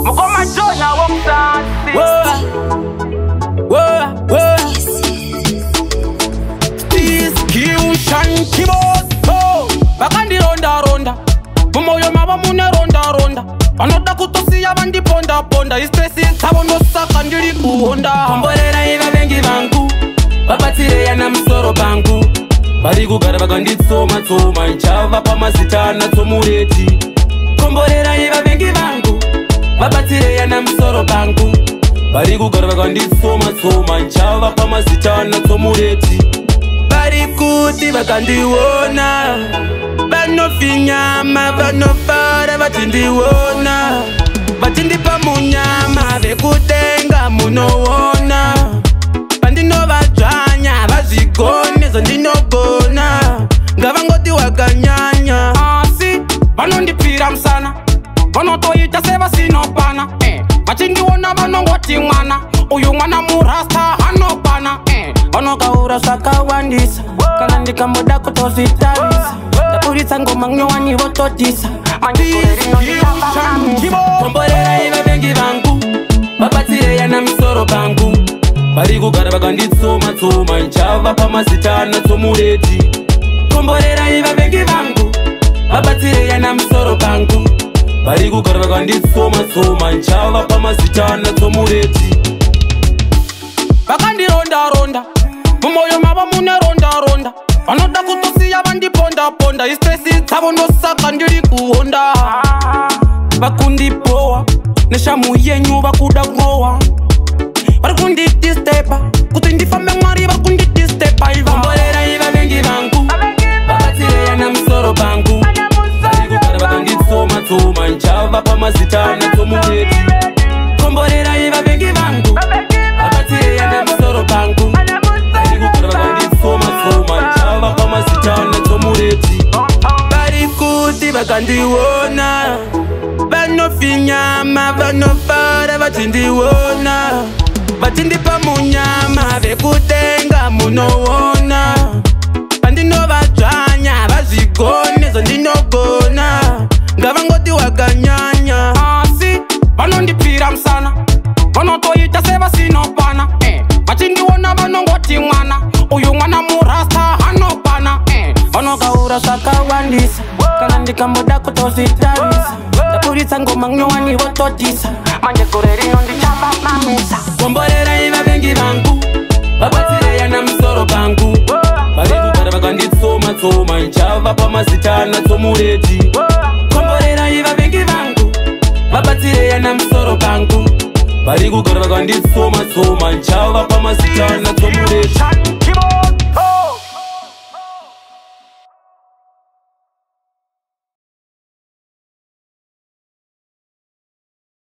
Mukoma Jona womsansi. Kiushan kiboto bakandi ronda ronda mumoyo maba mune ronda ronda anoda kutosia bandi ponda ponda istresi sabo no saka ndiri kuhonda komborera iva bengi bangu babatire yana msoro bangu bari kugara bakandi tsoma tsoma nchava pamasitana tsomureti komborera iva bengi bangu babatire yana msoro bangu bari kugara bakandi tsoma tsoma nchava pamasitana tsomureti bari kuti vakandiona vanofinyama vanofara vachindiona vachindipa munyama vekutenga munoona vandinovadzvanya vazvigone zvandinogona ngavangoti wakanyanya asi vanondipfira musana vanotoita sevasinopana vachindiona vanongoti mwana uyu mwana murasta hanopana vanokaura zvakawandisa kana ndikamboda kutozvitarisa ndaburitsa ngoma nyowani vototisa komborera iva vengi vangu vabatsire yana misoro bangu vari kugara vakanditsoma tsoma nchava pamasitana tsomureti komborera iva vengi vangu vabatsire yana misoro bangu vari kugara vakanditsoma tsoma nchava pamasitana tsomureti vakandironda ronda mumoyo mava mune ronda ronda vanoda kutosiya vandiponda ponda istresi dzavo ndosaka ndiri kuhonda vakundipowa neshamu yenyu vakuda kurowa vari kundidistepa kuti ndifambe mwari vari kundidistepa ivomborera iva vengi vangu vabatsire yana musoro bangu vari kugara vakanditsoma tsoma nchava pamasitana tsomureti komborera iva vengi vangu vabatsire yana musoro bangu vari kuti vakandiona vanofinyama vanofara vachindiona vachindipa munyama vekutenga munoona vandinovadzvanya vazvigone zvandinogona ngavangoti wakanyanya asi vanondipfira musana vanotoita sevasinopana vachindiona vanongoti mwana uyu mwana murasta hanopana vanokaura zvakawandisa kana ndikamboda kutozvitarisa ndaburitsa ngoma nyowani vototisa manje gore rino ndichavamamisa komborera iva vengi vangu vabatsire yana musoro bangu vari kugara vakanditsoma tsoma nchava pamasitana tsomureti komborera iva vengi vangu vabatsire yana musoro bangu vari kugara vakanditsoma tsoma nchava pamasitana tsomureti